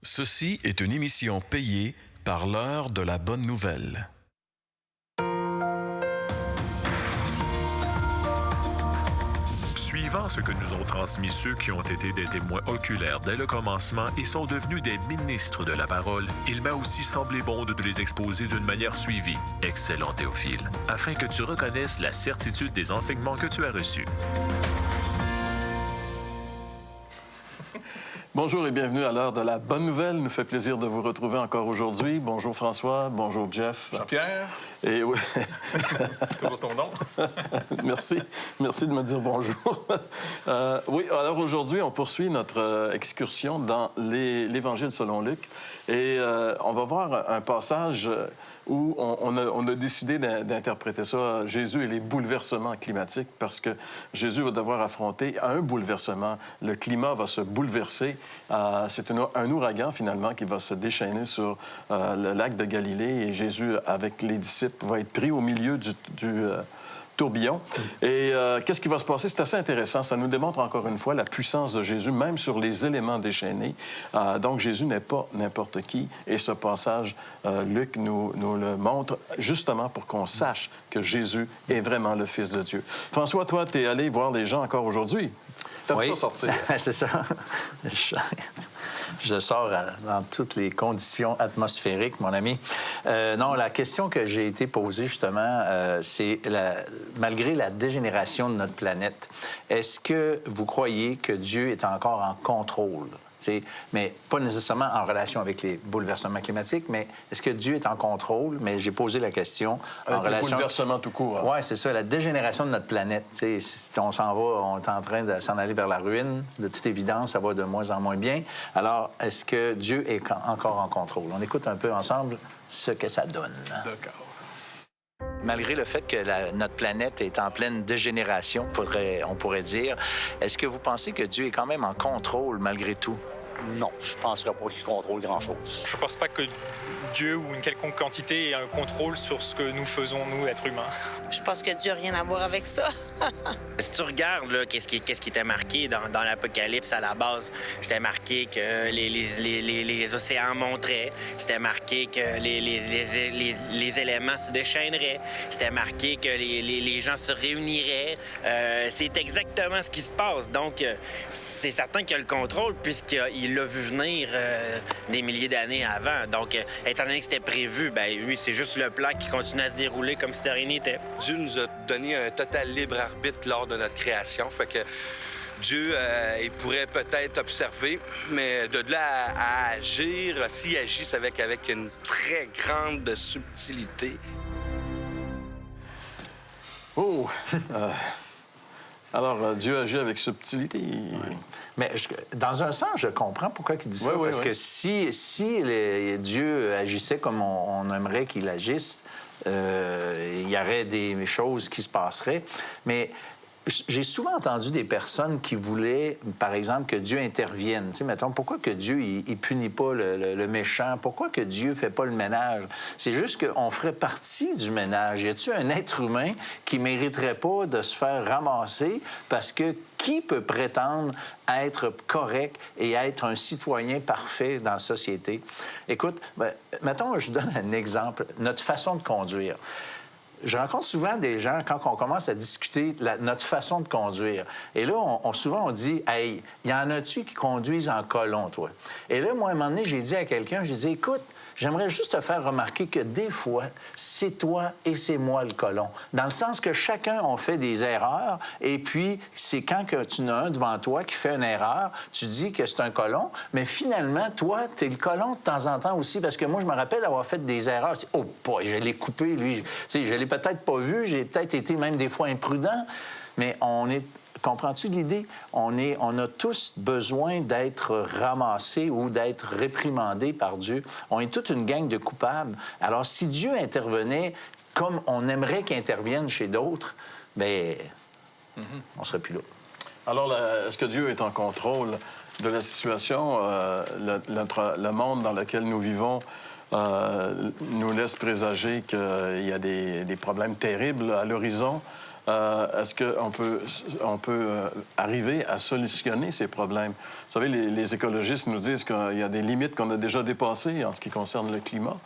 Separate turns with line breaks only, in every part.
Ceci est une émission payée par l'heure de la bonne nouvelle.
Suivant ce que nous ont transmis ceux qui ont été des témoins oculaires dès le commencement et sont devenus des ministres de la parole, il m'a aussi semblé bon de les exposer d'une manière suivie, excellent Théophile, afin que tu reconnaisses la certitude des enseignements que tu as reçus.
Bonjour et bienvenue à l'heure de la bonne nouvelle. Nous fait plaisir de vous retrouver encore aujourd'hui. Bonjour François, bonjour Jeff.
Jean-Pierre.
Et oui.
Toujours ton nom.
Merci de me dire bonjour. Oui, alors aujourd'hui, on poursuit notre excursion dans l'Évangile selon Luc. Et on va voir un passage où on a décidé d'interpréter ça, Jésus et les bouleversements climatiques, parce que Jésus va devoir affronter un bouleversement. Le climat va se bouleverser. C'est un ouragan, finalement, qui va se déchaîner sur le lac de Galilée. Et Jésus, avec les disciples, va être pris au milieu du tourbillon. Et qu'est-ce qui va se passer? C'est assez intéressant. Ça nous démontre encore une fois la puissance de Jésus, même sur les éléments déchaînés. Donc, Jésus n'est pas n'importe qui. Et ce passage, Luc nous le montre justement pour qu'on sache que Jésus est vraiment le Fils de Dieu. François, toi, tu es allé voir les gens encore aujourd'hui. T'as vu ça sortir?
C'est ça. Je sors dans toutes les conditions atmosphériques, mon ami. Non, la question que j'ai été posée, justement, c'est malgré la dégénération de notre planète, est-ce que vous croyez que Dieu est encore en contrôle? Mais pas nécessairement en relation avec les bouleversements climatiques, mais est-ce que Dieu est en contrôle? Mais j'ai posé la question en relation...
Les bouleversements tout court. Hein?
Oui, c'est ça, la dégénération de notre planète. On s'en va, on est en train de s'en aller vers la ruine. De toute évidence, ça va de moins en moins bien. Alors, est-ce que Dieu est encore en contrôle? On écoute un peu ensemble ce que ça donne.
D'accord.
Malgré le fait que notre planète est en pleine dégénération, on pourrait dire, est-ce que vous pensez que Dieu est quand même en contrôle malgré tout?
Non, je ne penserais pas qu'il contrôle grand-chose.
Je ne pense pas que Dieu ou une quelconque entité ait un contrôle sur ce que nous faisons, nous, êtres humains.
Je pense que Dieu n'a rien à voir avec ça.
Si tu regardes là, qu'est-ce qui était marqué dans l'Apocalypse à la base, c'était marqué que les océans monteraient, c'était marqué que les éléments se déchaîneraient, c'était marqué que les gens se réuniraient. C'est exactement ce qui se passe. Donc, c'est certain qu'il a le contrôle puisqu'il l'a vu venir des milliers d'années avant. Donc, étant donné que c'était prévu, ben lui, c'est juste le plan qui continue à se dérouler comme si de rien n'était.
Dieu nous a donné un total libre arbitre lors de notre création. Fait que Dieu, il pourrait peut-être observer, mais de là à agir, s'il agit, c'est avec une très grande subtilité.
Oh! Alors, Dieu agit avec subtilité.
Oui. Mais dans un sens, je comprends pourquoi il dit ça. Parce que si Dieu agissait comme on aimerait qu'il agisse, il y aurait des choses qui se passeraient. Mais j'ai souvent entendu des personnes qui voulaient, par exemple, que Dieu intervienne. Tu sais, mettons, pourquoi que Dieu, il punit pas le méchant? Pourquoi que Dieu fait pas le ménage? C'est juste qu'on ferait partie du ménage. Y a-t-il un être humain qui mériterait pas de se faire ramasser parce que qui peut prétendre être correct et être un citoyen parfait dans la société? Écoute, mettons, je donne un exemple. Notre façon de conduire. Je rencontre souvent des gens, quand on commence à discuter notre façon de conduire. Et là, souvent, on dit « Hey, y en a-tu qui conduisent en colon, toi? » Et là, moi, à un moment donné, j'ai dit à quelqu'un, j'ai dit « Écoute, j'aimerais juste te faire remarquer que des fois, c'est toi et c'est moi le colon. Dans le sens que chacun, on fait des erreurs, et puis c'est quand que tu en as un devant toi qui fait une erreur, tu dis que c'est un colon, mais finalement, toi, t'es le colon de temps en temps aussi, parce que moi, je me rappelle avoir fait des erreurs. Oh boy, je l'ai coupé, lui. Tu sais, je l'ai peut-être pas vu, j'ai peut-être été même des fois imprudent, mais on est... Comprends-tu l'idée? On a tous besoin d'être ramassés ou d'être réprimandés par Dieu. On est toute une gang de coupables. Alors, si Dieu intervenait comme on aimerait qu'il intervienne chez d'autres, bien, on serait plus là.
Alors, est-ce que Dieu est en contrôle de la situation? Le monde dans lequel nous vivons nous laisse présager qu'il y a des problèmes terribles à l'horizon. est-ce qu'on peut arriver à solutionner ces problèmes? Vous savez, les écologistes nous disent qu'il y a des limites qu'on a déjà dépassées en ce qui concerne le climat.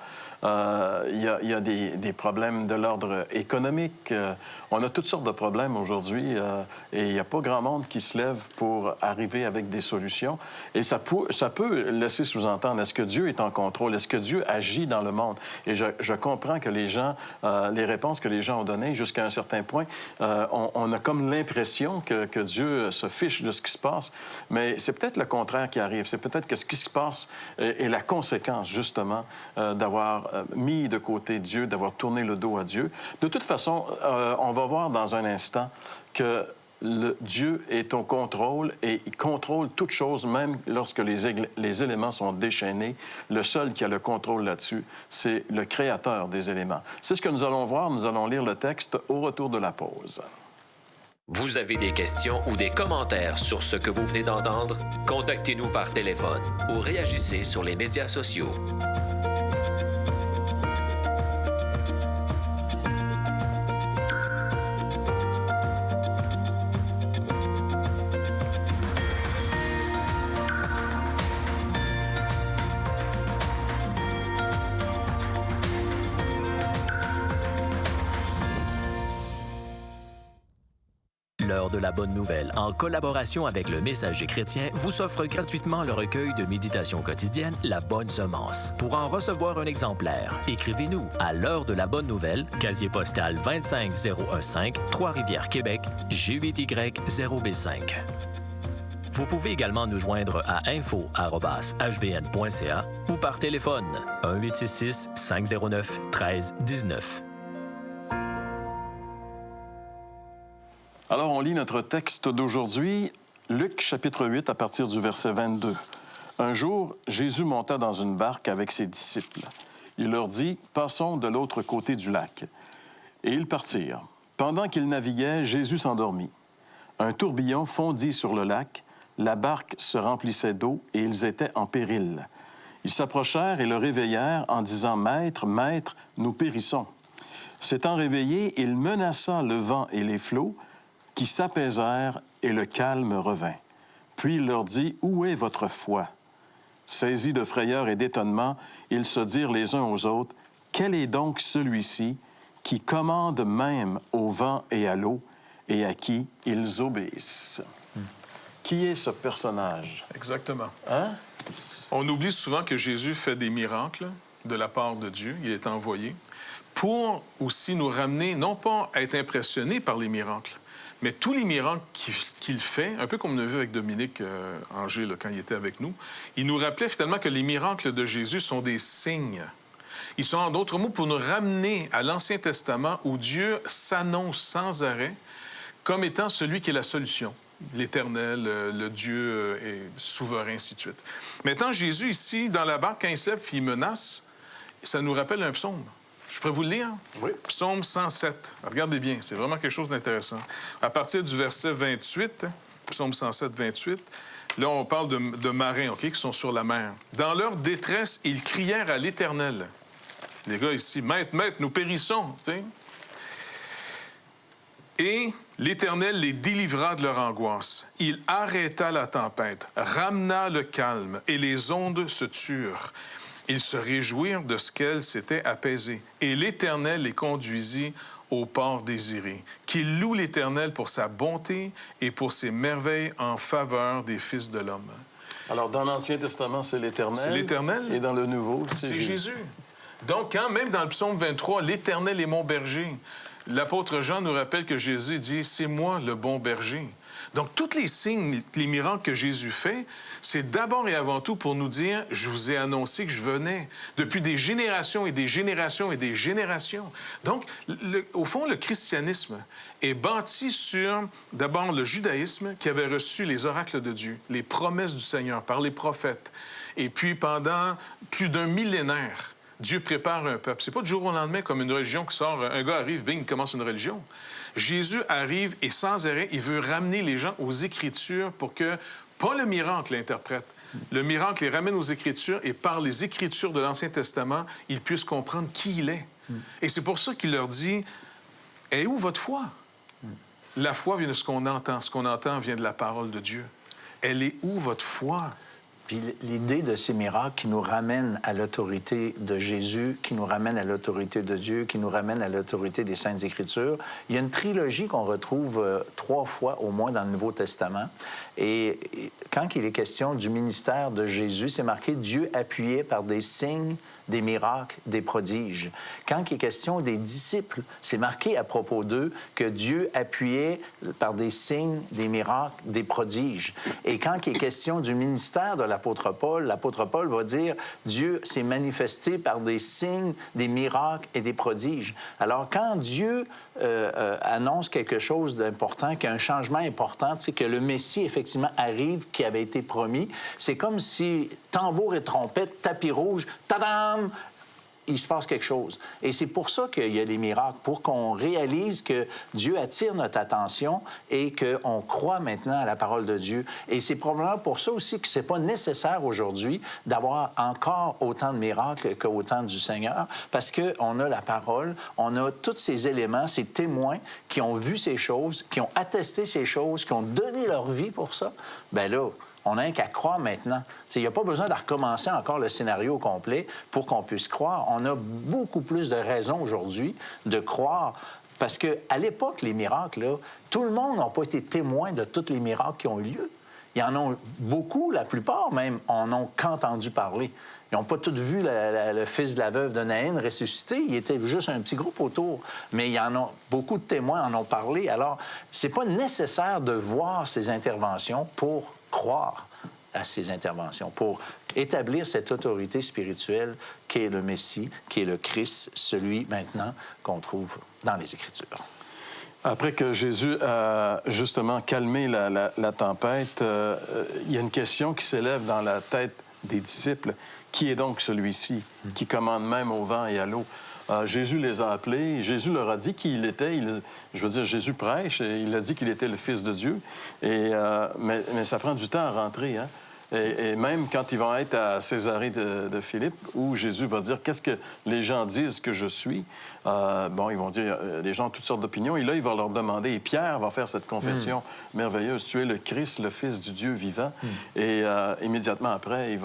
Il y a des problèmes de l'ordre économique. On a toutes sortes de problèmes aujourd'hui et il n'y a pas grand monde qui se lève pour arriver avec des solutions. Et ça peut laisser sous-entendre, est-ce que Dieu est en contrôle? Est-ce que Dieu agit dans le monde? Et je comprends que les gens, les réponses que les gens ont données jusqu'à un certain point, on a comme l'impression que Dieu se fiche de ce qui se passe. Mais c'est peut-être le contraire qui arrive. C'est peut-être que ce qui se passe est la conséquence, justement, d'avoir mis de côté Dieu, d'avoir tourné le dos à Dieu. De toute façon, on va voir dans un instant que Dieu est au contrôle et il contrôle toute chose, même lorsque les éléments sont déchaînés. Le seul qui a le contrôle là-dessus, c'est le Créateur des éléments. C'est ce que nous allons voir. Nous allons lire le texte au retour de la pause.
Vous avez des questions ou des commentaires sur ce que vous venez d'entendre? Contactez-nous par téléphone ou réagissez sur les médias sociaux. L'heure de la bonne nouvelle, en collaboration avec le Messager chrétien, vous offre gratuitement le recueil de méditation quotidienne La Bonne Semence. Pour en recevoir un exemplaire, écrivez-nous à l'heure de la bonne nouvelle, casier postal 25015, Trois-Rivières, Québec, G8Y0B5. Vous pouvez également nous joindre à info@hbn.ca ou par téléphone 1-866-509-1319.
Alors, on lit notre texte d'aujourd'hui, Luc, chapitre 8, à partir du verset 22. Un jour, Jésus monta dans une barque avec ses disciples. Il leur dit, « Passons de l'autre côté du lac. » Et ils partirent. Pendant qu'ils naviguaient, Jésus s'endormit. Un tourbillon fondit sur le lac, la barque se remplissait d'eau et ils étaient en péril. Ils s'approchèrent et le réveillèrent en disant, « Maître, Maître, nous périssons. » S'étant réveillé, il menaça le vent et les flots, qui s'apaisèrent et le calme revint. Puis il leur dit, « Où est votre foi? » Saisis de frayeur et d'étonnement, ils se dirent les uns aux autres, « Quel est donc celui-ci qui commande même au vent et à l'eau et à qui ils obéissent? » Qui est ce personnage?
Exactement.
Hein?
On oublie souvent que Jésus fait des miracles de la part de Dieu. Il est envoyé pour aussi nous ramener, non pas à être impressionnés par les miracles, mais tous les miracles qu'il fait, un peu comme on a vu avec Dominique Angers là, quand il était avec nous, il nous rappelait finalement que les miracles de Jésus sont des signes. Ils sont, en d'autres mots, pour nous ramener à l'Ancien Testament où Dieu s'annonce sans arrêt comme étant celui qui est la solution. L'Éternel, le Dieu est souverain, ainsi de suite. Maintenant, Jésus, ici, dans la barque, quand il se lève et il menace, ça nous rappelle un psaume. Je pourrais vous le lire?
Oui.
Psaume 107. Regardez bien, c'est vraiment quelque chose d'intéressant. À partir du verset 28, Psaume 107, 28, là, on parle de marins, OK, qui sont sur la mer. Dans leur détresse, ils crièrent à l'Éternel. Les gars ici, « Maître, Maître, nous périssons! » tu sais. Et l'Éternel les délivra de leur angoisse. Il arrêta la tempête, ramena le calme, et les ondes se turent. Ils se réjouirent de ce qu'elle s'était apaisée. Et l'Éternel les conduisit au port désiré. Qu'ils louent l'Éternel pour sa bonté et pour ses merveilles en faveur des fils de l'homme.
Alors, dans l'Ancien Testament, c'est l'Éternel.
C'est l'Éternel.
Et dans le Nouveau,
c'est Jésus. Donc, quand même dans le psaume 23, l'Éternel est mon berger, l'apôtre Jean nous rappelle que Jésus dit « C'est moi le bon berger ». Donc, tous les signes, les miracles que Jésus fait, c'est d'abord et avant tout pour nous dire « Je vous ai annoncé que je venais » depuis des générations et des générations et des générations. Donc, au fond, le christianisme est bâti sur, d'abord, le judaïsme qui avait reçu les oracles de Dieu, les promesses du Seigneur par les prophètes. Et puis, pendant plus d'un millénaire, Dieu prépare un peuple. C'est pas du jour au lendemain comme une religion qui sort, un gars arrive, bing, il commence une religion. Jésus arrive et sans arrêt, il veut ramener les gens aux Écritures pour que, pas le miracle l'interprète, le miracle les ramène aux Écritures et par les Écritures de l'Ancien Testament, ils puissent comprendre qui il est. Et c'est pour ça qu'il leur dit, « Et où votre foi? La foi vient de ce qu'on entend. Ce qu'on entend vient de la parole de Dieu. Elle est où, votre foi?
Puis l'idée de ces miracles qui nous ramènent à l'autorité de Jésus, qui nous ramènent à l'autorité de Dieu, qui nous ramènent à l'autorité des Saintes Écritures, il y a une trilogie qu'on retrouve 3 fois au moins dans le Nouveau Testament. Et quand il est question du ministère de Jésus, c'est marqué « Dieu appuyé par des signes, des miracles, des prodiges ». Quand il est question des disciples, c'est marqué à propos d'eux que Dieu appuyait par des signes, des miracles, des prodiges. Et quand il est question du ministère de l'apôtre Paul va dire « Dieu s'est manifesté par des signes, des miracles et des prodiges ». Alors, quand Dieu annonce quelque chose d'important, qu'il y a un changement important, que le Messie, effectivement, arrive, qui avait été promis, c'est comme si tambour et trompette, tapis rouge, tadam! Il se passe quelque chose. Et c'est pour ça qu'il y a des miracles, pour qu'on réalise que Dieu attire notre attention et qu'on croit maintenant à la parole de Dieu. Et c'est probablement pour ça aussi que c'est pas nécessaire aujourd'hui d'avoir encore autant de miracles qu'au temps du Seigneur, parce qu'on a la parole, on a tous ces éléments, ces témoins qui ont vu ces choses, qui ont attesté ces choses, qui ont donné leur vie pour ça. Bien là, on n'a qu'à croire maintenant. Il n'y a pas besoin de recommencer encore le scénario au complet pour qu'on puisse croire. On a beaucoup plus de raisons aujourd'hui de croire. Parce qu'à l'époque, les miracles, là, tout le monde n'a pas été témoin de tous les miracles qui ont eu lieu. Il y en a beaucoup, la plupart même, en ont qu'entendu parler. Ils n'ont pas tous vu le fils de la veuve de Naïn ressuscité. Il était juste un petit groupe autour. Mais il y en a beaucoup de témoins en ont parlé. Alors, c'est pas nécessaire de voir ces interventions pour croire à ces interventions, pour établir cette autorité spirituelle qu'est le Messie, qui est le Christ, celui maintenant qu'on trouve dans les Écritures.
Après que Jésus a justement calmé la tempête, il y a une question qui s'élève dans la tête des disciples. Qui est donc celui-ci qui commande même au vent et à l'eau? Jésus les a appelés. Jésus leur a dit qui il était. Je veux dire, Jésus prêche et il a dit qu'il était le Fils de Dieu. Mais ça prend du temps à rentrer, hein? Et même quand ils vont être à Césarée de Philippe, où Jésus va dire « Qu'est-ce que les gens disent que je suis? » Ils vont dire, les gens ont toutes sortes d'opinions. Et là, il va leur demander, et Pierre va faire cette confession merveilleuse, « Tu es le Christ, le Fils du Dieu vivant. » Et immédiatement après,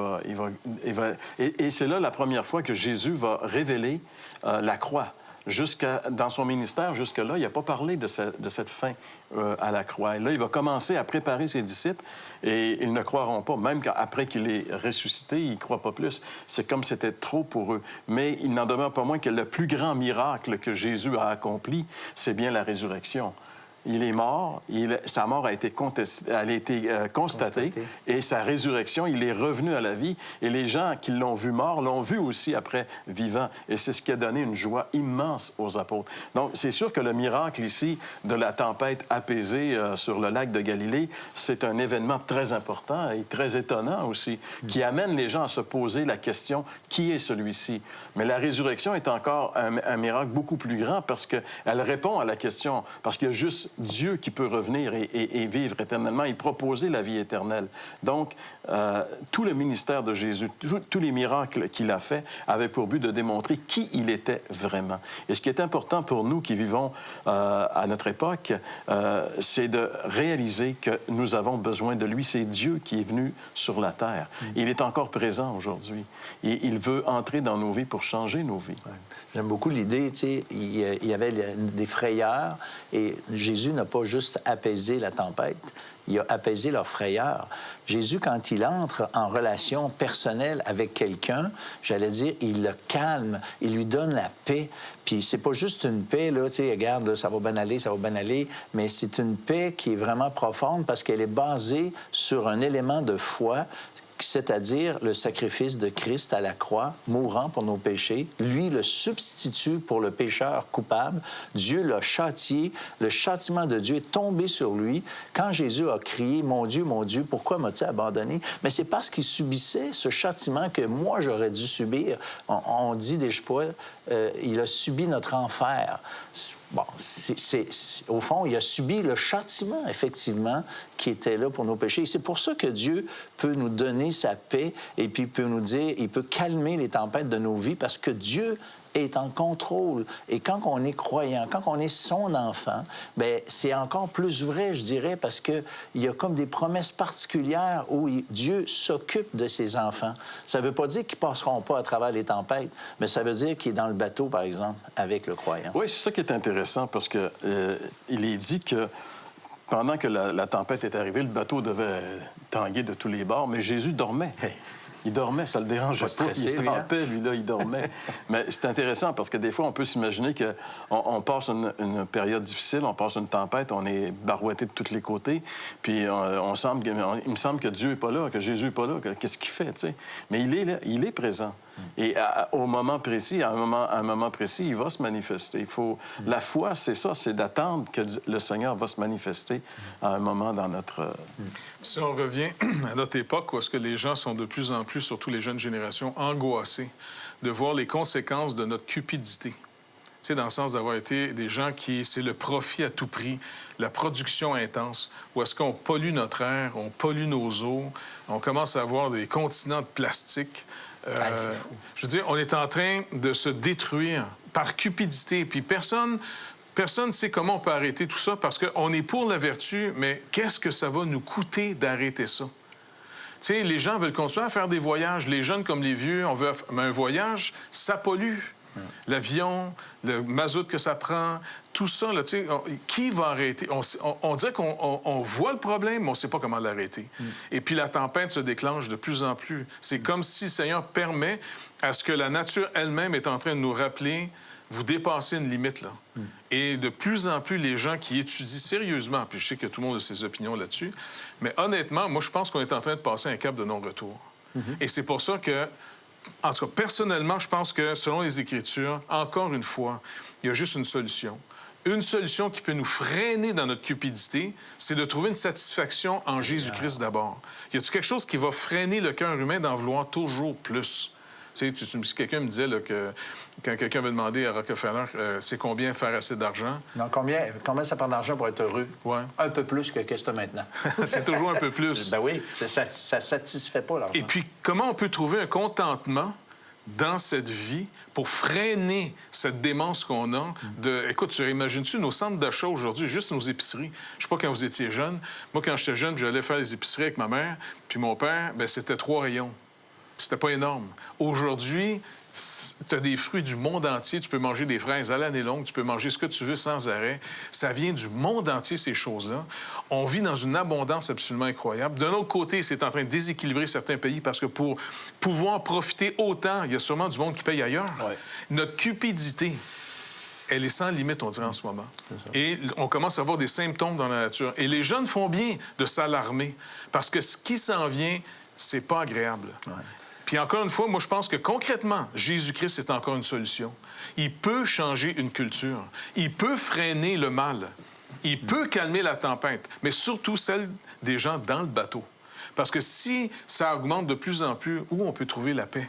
et c'est là la première fois que Jésus va révéler la croix. Dans son ministère, jusque-là, il n'a pas parlé de cette fin à la croix. Et là, il va commencer à préparer ses disciples et ils ne croiront pas. Même après qu'il est ressuscité, ils ne croient pas plus. C'est comme c'était trop pour eux. Mais il n'en demeure pas moins que le plus grand miracle que Jésus a accompli, c'est bien la résurrection. Il est mort, sa mort a été constatée, et sa résurrection, il est revenu à la vie. Et les gens qui l'ont vu mort l'ont vu aussi après vivant. Et c'est ce qui a donné une joie immense aux apôtres. Donc, c'est sûr que le miracle ici de la tempête apaisée sur le lac de Galilée, c'est un événement très important et très étonnant aussi, qui amène les gens à se poser la question « Qui est celui-ci? » Mais la résurrection est encore un miracle beaucoup plus grand parce qu'elle répond à la question, parce qu'il y a juste Dieu qui peut revenir et vivre éternellement et proposer la vie éternelle. Donc, tout le ministère de Jésus, tous les miracles qu'il a faits avaient pour but de démontrer qui il était vraiment. Et ce qui est important pour nous qui vivons à notre époque, c'est de réaliser que nous avons besoin de lui. C'est Dieu qui est venu sur la terre. Il est encore présent aujourd'hui. Et il veut entrer dans nos vies pour changer nos vies.
Ouais. J'aime beaucoup l'idée, tu sais, il y avait des frayeurs et Jésus n'a pas juste apaisé la tempête, il a apaisé leur frayeur. Jésus, quand il entre en relation personnelle avec quelqu'un, j'allais dire, il le calme, il lui donne la paix. Puis c'est pas juste une paix, là, tu sais, regarde, là, ça va bien aller, mais c'est une paix qui est vraiment profonde parce qu'elle est basée sur un élément de foi, c'est-à-dire le sacrifice de Christ à la croix, mourant pour nos péchés. Lui, le substitut pour le pécheur coupable. Dieu l'a châtié. Le châtiment de Dieu est tombé sur lui. Quand Jésus a crié « Mon Dieu, pourquoi m'as-tu abandonné? » Mais c'est parce qu'il subissait ce châtiment que moi, j'aurais dû subir. On dit des fois, il a subi notre enfer. Bon, au fond, il a subi le châtiment, effectivement, qui était là pour nos péchés. Et c'est pour ça que Dieu peut nous donner sa paix et puis peut nous dire, il peut calmer les tempêtes de nos vies parce que Dieu est en contrôle. Et quand on est croyant, quand on est son enfant, bien, c'est encore plus vrai, je dirais, parce qu'il y a comme des promesses particulières où Dieu s'occupe de ses enfants. Ça ne veut pas dire qu'ils ne passeront pas à travers les tempêtes, mais ça veut dire qu'il est dans le bateau, par exemple, avec le croyant.
Oui, c'est ça qui est intéressant, parce que il est dit que pendant que la tempête est arrivée, le bateau devait tanguer de tous les bords, mais Jésus dormait. Il dormait, ça le dérangeait pas. Il était en paix, lui, là, il dormait. Mais c'est intéressant parce que des fois, on peut s'imaginer qu'on passe une période difficile, on passe une tempête, on est barouetté de tous les côtés, puis il me semble que Dieu n'est pas là, que Jésus n'est pas là, qu'est-ce qu'il fait, tu sais? Mais il est là, il est présent. Et au moment précis, à un moment précis, il va se manifester. La foi, c'est ça, c'est d'attendre que le Seigneur va se manifester à un moment dans notre...
Si on revient à notre époque, où est-ce que les gens sont de plus en plus, surtout les jeunes générations, angoissés de voir les conséquences de notre cupidité. Tu sais, dans le sens d'avoir été des gens qui... C'est le profit à tout prix, la production intense, où est-ce qu'on pollue notre air, on pollue nos eaux, on commence à avoir des continents de plastique. Je veux dire, on est en train de se détruire par cupidité. Puis personne ne sait comment on peut arrêter tout ça parce qu'on est pour la vertu, mais qu'est-ce que ça va nous coûter d'arrêter ça? Tu sais, les gens veulent continuer à faire des voyages. Les jeunes comme les vieux, on veut... Mais un voyage, ça pollue. L'avion, le mazout que ça prend, tout ça, là, tu sais, qui va arrêter? On dirait qu'on voit le problème, mais on ne sait pas comment l'arrêter. Et puis la tempête se déclenche de plus en plus. C'est comme si le Seigneur permet à ce que la nature elle-même est en train de nous rappeler, vous dépassez une limite, là. Et de plus en plus, les gens qui étudient sérieusement, puis je sais que tout le monde a ses opinions là-dessus, mais honnêtement, moi, je pense qu'on est en train de passer un cap de non-retour. Et c'est pour ça que... En tout cas, personnellement, je pense que, selon les Écritures, encore une fois, il y a juste une solution. Une solution qui peut nous freiner dans notre cupidité, c'est de trouver une satisfaction en Jésus-Christ d'abord. Y a-t-il quelque chose qui va freiner le cœur humain d'en vouloir toujours plus? Tu sais, quelqu'un me disait là, que quand quelqu'un me demandait à Rockefeller c'est combien faire assez d'argent.
Non, combien ça prend d'argent pour être heureux?
Ouais.
Un peu plus que qu'est-ce que tu as maintenant.
C'est toujours un peu plus.
Ben oui, ça ne satisfait pas l'argent.
Et puis, comment on peut trouver un contentement dans cette vie pour freiner cette démence qu'on a de... Écoute, imagines-tu nos centres d'achat aujourd'hui, juste nos épiceries? Je sais pas quand vous étiez jeune. Moi, quand j'étais jeune, j'allais faire les épiceries avec ma mère, puis mon père, bien, c'était 3 rayons. C'était pas énorme. Aujourd'hui, tu as des fruits du monde entier. Tu peux manger des fraises à l'année longue. Tu peux manger ce que tu veux sans arrêt. Ça vient du monde entier, ces choses-là. On vit dans une abondance absolument incroyable. D'un autre côté, c'est en train de déséquilibrer certains pays parce que pour pouvoir profiter autant, il y a sûrement du monde qui paye ailleurs. Ouais. Notre cupidité, elle est sans limite, on dirait, en ce moment. Et on commence à avoir des symptômes dans la nature. Et les jeunes font bien de s'alarmer parce que ce qui s'en vient, c'est pas agréable. Ouais. Puis encore une fois, moi, je pense que concrètement, Jésus-Christ est encore une solution. Il peut changer une culture. Il peut freiner le mal. Il peut calmer la tempête, mais surtout celle des gens dans le bateau. Parce que si ça augmente de plus en plus, où on peut trouver la paix?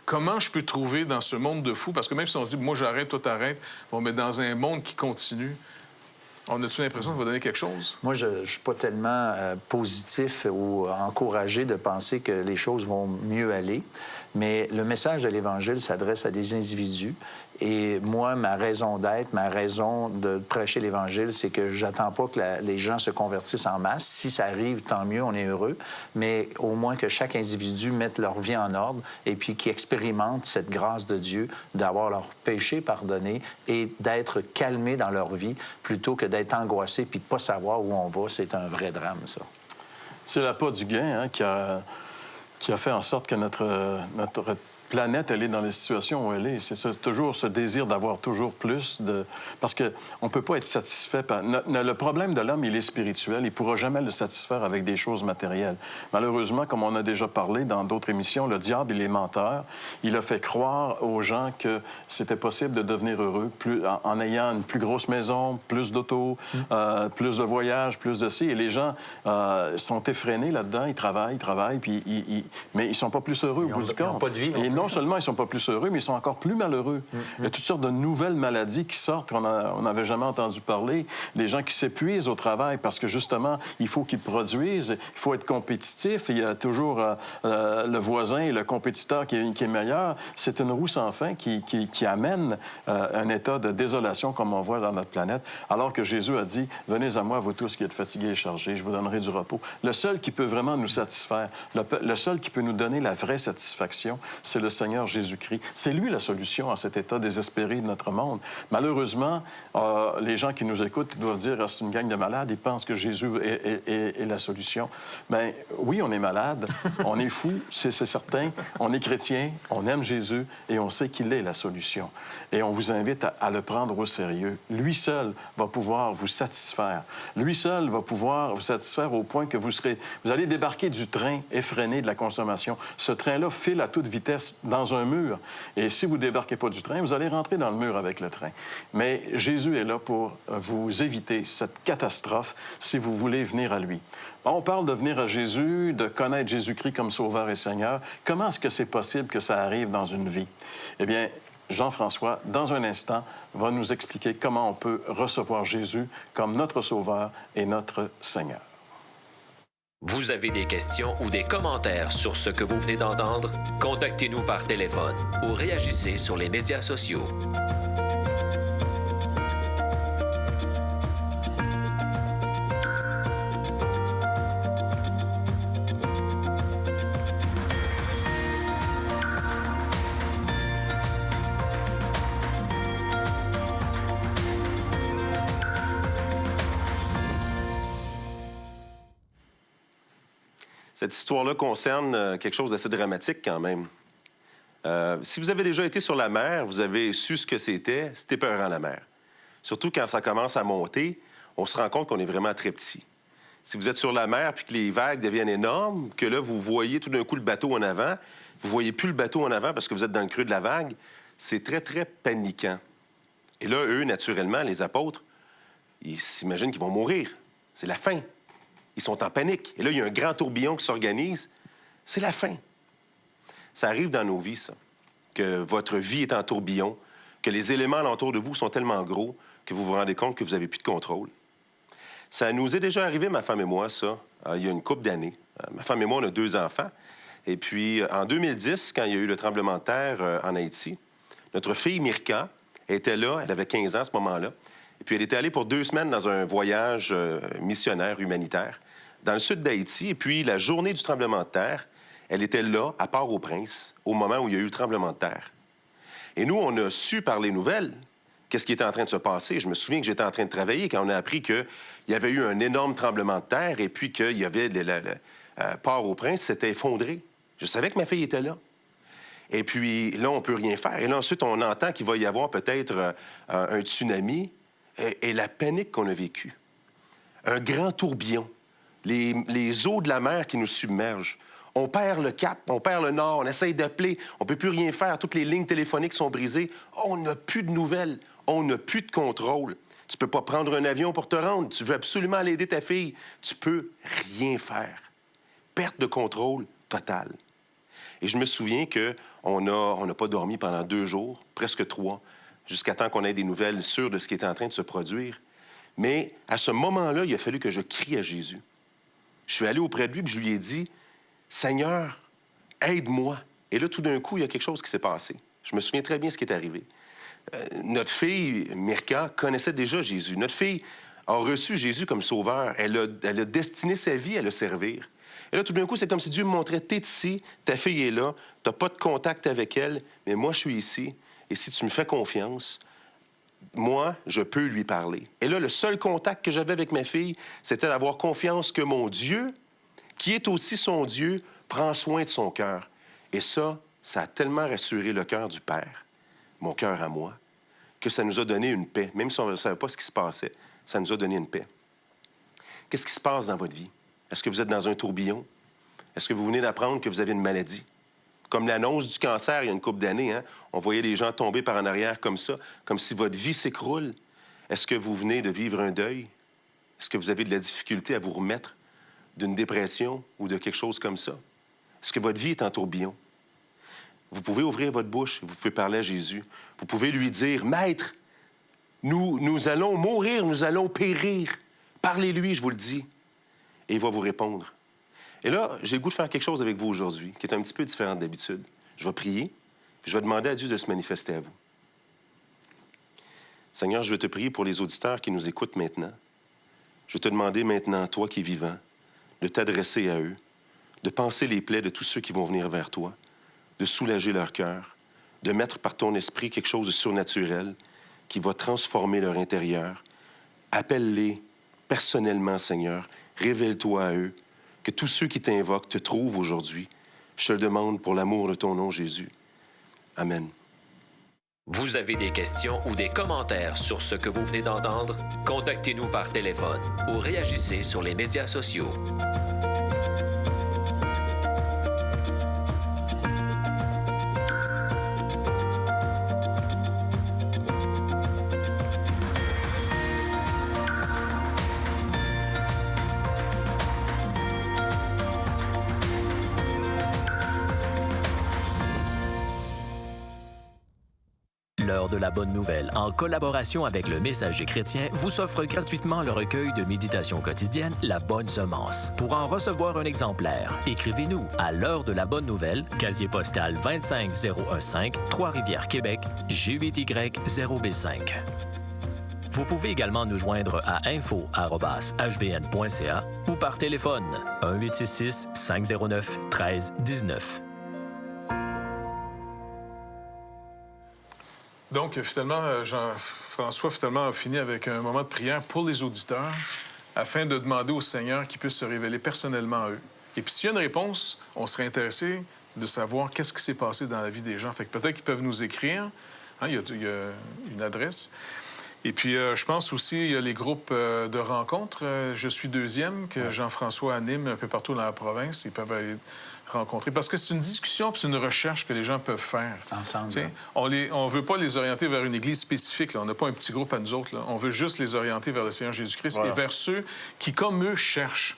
Comment je peux trouver dans ce monde de fous? Parce que même si on se dit, moi, j'arrête, toi, t'arrêtes, bon, mais dans un monde qui continue, on a-tu l'impression que ça va donner quelque chose?
Moi, je ne suis pas tellement positif ou encouragé de penser que les choses vont mieux aller. Mais le message de l'Évangile s'adresse à des individus. Et moi, ma raison d'être, ma raison de prêcher l'Évangile, c'est que j'attends pas que les gens se convertissent en masse. Si ça arrive, tant mieux, on est heureux. Mais au moins que chaque individu mette leur vie en ordre et puis qu'ils expérimentent cette grâce de Dieu d'avoir leurs péchés pardonnés et d'être calmés dans leur vie plutôt que d'être angoissés puis de pas savoir où on va. C'est un vrai drame, ça.
C'est l'appât du gain qui a fait en sorte que notre planète, elle est dans la situation où elle est. C'est ça, toujours ce désir d'avoir toujours plus. Parce qu'on ne peut pas être satisfait par... Le problème de l'homme, il est spirituel. Il ne pourra jamais le satisfaire avec des choses matérielles. Malheureusement, comme on a déjà parlé dans d'autres émissions, le diable, il est menteur. Il a fait croire aux gens que c'était possible de devenir heureux en ayant une plus grosse maison, plus d'auto, plus de voyages, plus de ci. Et les gens sont effrénés là-dedans. Ils travaillent, puis mais ils ne sont pas plus heureux au bout du compte.
Ils n'ont pas de vie.
non seulement ils ne sont pas plus heureux, mais ils sont encore plus malheureux. Il y a toutes sortes de nouvelles maladies qui sortent qu'on n'avait jamais entendu parler. Des gens qui s'épuisent au travail parce que, justement, il faut qu'ils produisent, il faut être compétitif. Il y a toujours le voisin et le compétiteur qui est meilleur. C'est une roue sans fin qui amène un état de désolation comme on voit dans notre planète, alors que Jésus a dit, « Venez à moi, vous tous qui êtes fatigués et chargés, je vous donnerai du repos. » Le seul qui peut vraiment nous satisfaire, le seul qui peut nous donner la vraie satisfaction, c'est le Seigneur Jésus-Christ. C'est lui la solution à cet état désespéré de notre monde. Malheureusement, les gens qui nous écoutent doivent dire, c'est une gang de malades, ils pensent que Jésus est la solution. Bien, oui, on est malade, on est fou, c'est certain, on est chrétien, on aime Jésus et on sait qu'il est la solution. Et on vous invite à le prendre au sérieux. Lui seul va pouvoir vous satisfaire. Lui seul va pouvoir vous satisfaire au point que vous allez débarquer du train effréné de la consommation. Ce train-là file à toute vitesse dans un mur. Et si vous ne débarquez pas du train, vous allez rentrer dans le mur avec le train. Mais Jésus est là pour vous éviter cette catastrophe si vous voulez venir à lui. On parle de venir à Jésus, de connaître Jésus-Christ comme Sauveur et Seigneur. Comment est-ce que c'est possible que ça arrive dans une vie? Eh bien, Jean-François, dans un instant, va nous expliquer comment on peut recevoir Jésus comme notre Sauveur et notre Seigneur.
Vous avez des questions ou des commentaires sur ce que vous venez d'entendre? Contactez-nous par téléphone ou réagissez sur les médias sociaux.
Cette histoire-là concerne quelque chose d'assez dramatique quand même. Si vous avez déjà été sur la mer, vous avez su ce que c'était épeurant la mer. Surtout quand ça commence à monter, on se rend compte qu'on est vraiment très petit. Si vous êtes sur la mer puis que les vagues deviennent énormes, que là, vous voyez tout d'un coup le bateau en avant, vous voyez plus le bateau en avant parce que vous êtes dans le creux de la vague, c'est très, très paniquant. Et là, eux, naturellement, les apôtres, ils s'imaginent qu'ils vont mourir. C'est la fin. Ils sont en panique. Et là, il y a un grand tourbillon qui s'organise. C'est la fin. Ça arrive dans nos vies, ça. Que votre vie est en tourbillon, que les éléments alentour de vous sont tellement gros que vous vous rendez compte que vous n'avez plus de contrôle. Ça nous est déjà arrivé, ma femme et moi, ça, il y a une couple d'années. Ma femme et moi, on a 2 enfants. Et puis, en 2010, quand il y a eu le tremblement de terre en Haïti, notre fille Mirka était là, elle avait 15 ans à ce moment-là. Et puis, elle était allée pour 2 semaines dans un voyage missionnaire, humanitaire, dans le sud d'Haïti. Et puis, la journée du tremblement de terre, elle était là, à Port-au-Prince, au moment où il y a eu le tremblement de terre. Et nous, on a su par les nouvelles qu'est-ce qui était en train de se passer. Je me souviens que j'étais en train de travailler quand on a appris qu'il y avait eu un énorme tremblement de terre et puis qu'il y avait Port-au-Prince s'était effondré. Je savais que ma fille était là. Et puis, là, on ne peut rien faire. Et là, ensuite, on entend qu'il va y avoir peut-être un tsunami et la panique qu'on a vécue. Un grand tourbillon. Les eaux de la mer qui nous submergent. On perd le cap, on perd le nord, on essaye d'appeler, on ne peut plus rien faire, toutes les lignes téléphoniques sont brisées. On n'a plus de nouvelles, on n'a plus de contrôle. Tu ne peux pas prendre un avion pour te rendre, tu veux absolument aller aider ta fille. Tu ne peux rien faire. Perte de contrôle totale. Et je me souviens qu'on n'a pas dormi pendant 2 jours, presque 3, jusqu'à temps qu'on ait des nouvelles sûres de ce qui était en train de se produire. Mais à ce moment-là, il a fallu que je crie à Jésus. Je suis allé auprès de lui et je lui ai dit, « Seigneur, aide-moi. » Et là, tout d'un coup, il y a quelque chose qui s'est passé. Je me souviens très bien ce qui est arrivé. Notre fille, Mirka, connaissait déjà Jésus. Notre fille a reçu Jésus comme sauveur. Elle a destiné sa vie à le servir. Et là, tout d'un coup, c'est comme si Dieu me montrait, « T'es ici, ta fille est là, t'as pas de contact avec elle, mais moi, je suis ici. Et si tu me fais confiance, moi, je peux lui parler. » Et là, le seul contact que j'avais avec ma fille, c'était d'avoir confiance que mon Dieu, qui est aussi son Dieu, prend soin de son cœur. Et ça a tellement rassuré le cœur du Père, mon cœur à moi, que ça nous a donné une paix. Même si on ne savait pas ce qui se passait, ça nous a donné une paix. Qu'est-ce qui se passe dans votre vie? Est-ce que vous êtes dans un tourbillon? Est-ce que vous venez d'apprendre que vous avez une maladie? Comme l'annonce du cancer il y a une couple d'années, hein? On voyait les gens tomber par en arrière comme ça, comme si votre vie s'écroule. Est-ce que vous venez de vivre un deuil? Est-ce que vous avez de la difficulté à vous remettre d'une dépression ou de quelque chose comme ça? Est-ce que votre vie est en tourbillon? Vous pouvez ouvrir votre bouche, vous pouvez parler à Jésus. Vous pouvez lui dire, « Maître, nous allons mourir, nous allons périr. Parlez-lui, je vous le dis. » Et il va vous répondre. Et là, j'ai le goût de faire quelque chose avec vous aujourd'hui, qui est un petit peu différent d'habitude. Je vais prier, puis je vais demander à Dieu de se manifester à vous. Seigneur, je veux te prier pour les auditeurs qui nous écoutent maintenant. Je veux te demander maintenant, toi qui es vivant, de t'adresser à eux, de panser les plaies de tous ceux qui vont venir vers toi, de soulager leur cœur, de mettre par ton esprit quelque chose de surnaturel qui va transformer leur intérieur. Appelle-les personnellement, Seigneur. Révèle-toi à eux. Que tous ceux qui t'invoquent te trouvent aujourd'hui. Je te le demande pour l'amour de ton nom, Jésus. Amen.
Vous avez des questions ou des commentaires sur ce que vous venez d'entendre? Contactez-nous par téléphone ou réagissez sur les médias sociaux. L'heure de la bonne nouvelle, en collaboration avec le Messager chrétien, vous offre gratuitement le recueil de méditation quotidienne La Bonne Semence. Pour en recevoir un exemplaire, écrivez-nous à l'heure de la bonne nouvelle, casier postal 25015, Trois-Rivières, Québec, G8Y0B5. Vous pouvez également nous joindre à info@hbn.ca ou par téléphone 1-866-509-1319.
Donc, finalement, Jean-François a fini avec un moment de prière pour les auditeurs afin de demander au Seigneur qu'il puisse se révéler personnellement à eux. Et puis, s'il y a une réponse, on serait intéressé de savoir qu'est-ce qui s'est passé dans la vie des gens. Fait que peut-être qu'ils peuvent nous écrire. Hein, il y a une adresse. Et puis, je pense aussi, il y a les groupes de rencontres. Je suis deuxième, que Jean-François anime un peu partout dans la province. Ils peuvent aller rencontrer. Parce que c'est une discussion, puis c'est une recherche que les gens peuvent faire.
Ensemble.
On ne veut pas les orienter vers une église spécifique. Là. On n'a pas un petit groupe à nous autres. Là. On veut juste les orienter vers le Seigneur Jésus-Christ et vers ceux qui, comme eux, cherchent,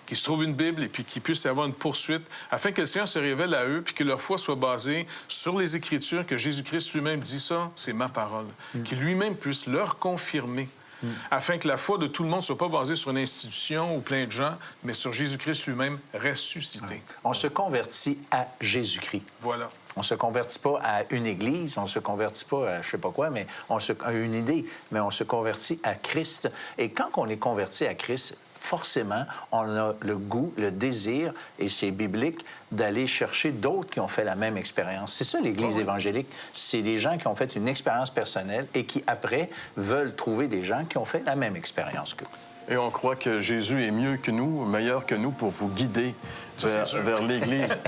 qui se trouvent une Bible et puis qui puissent avoir une poursuite, afin que le Seigneur se révèle à eux puis que leur foi soit basée sur les Écritures, que Jésus-Christ lui-même dit ça, c'est ma parole. Qu'il lui-même puisse leur confirmer. Afin que la foi de tout le monde ne soit pas basée sur une institution ou plein de gens, mais sur Jésus-Christ lui-même ressuscité.
On se convertit à Jésus-Christ.
Voilà.
On ne se convertit pas à une église, on ne se convertit pas à je ne sais pas quoi, mais à une idée, mais on se convertit à Christ. Et quand on est converti à Christ, forcément, on a le goût, le désir, et c'est biblique, d'aller chercher d'autres qui ont fait la même expérience. C'est ça, l'Église évangélique. C'est des gens qui ont fait une expérience personnelle et qui, après, veulent trouver des gens qui ont fait la même expérience qu'eux.
Et on croit que Jésus est mieux que nous, meilleur que nous pour vous guider vers l'Église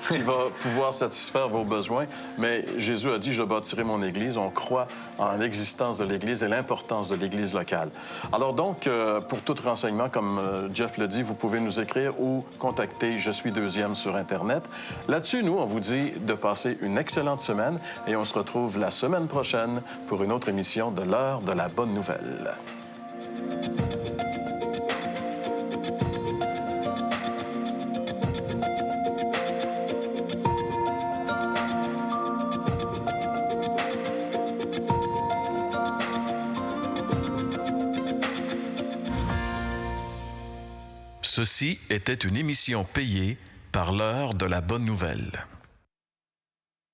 qui va pouvoir satisfaire vos besoins. Mais Jésus a dit, je bâtirai mon Église. On croit en l'existence de l'Église et l'importance de l'Église locale. Alors donc, pour tout renseignement, comme Jeff l'a dit, vous pouvez nous écrire ou contacter Je suis deuxième sur Internet. Là-dessus, nous, on vous dit de passer une excellente semaine et on se retrouve la semaine prochaine pour une autre émission de l'heure de la bonne nouvelle.
Ceci était une émission payée par l'heure de la bonne nouvelle.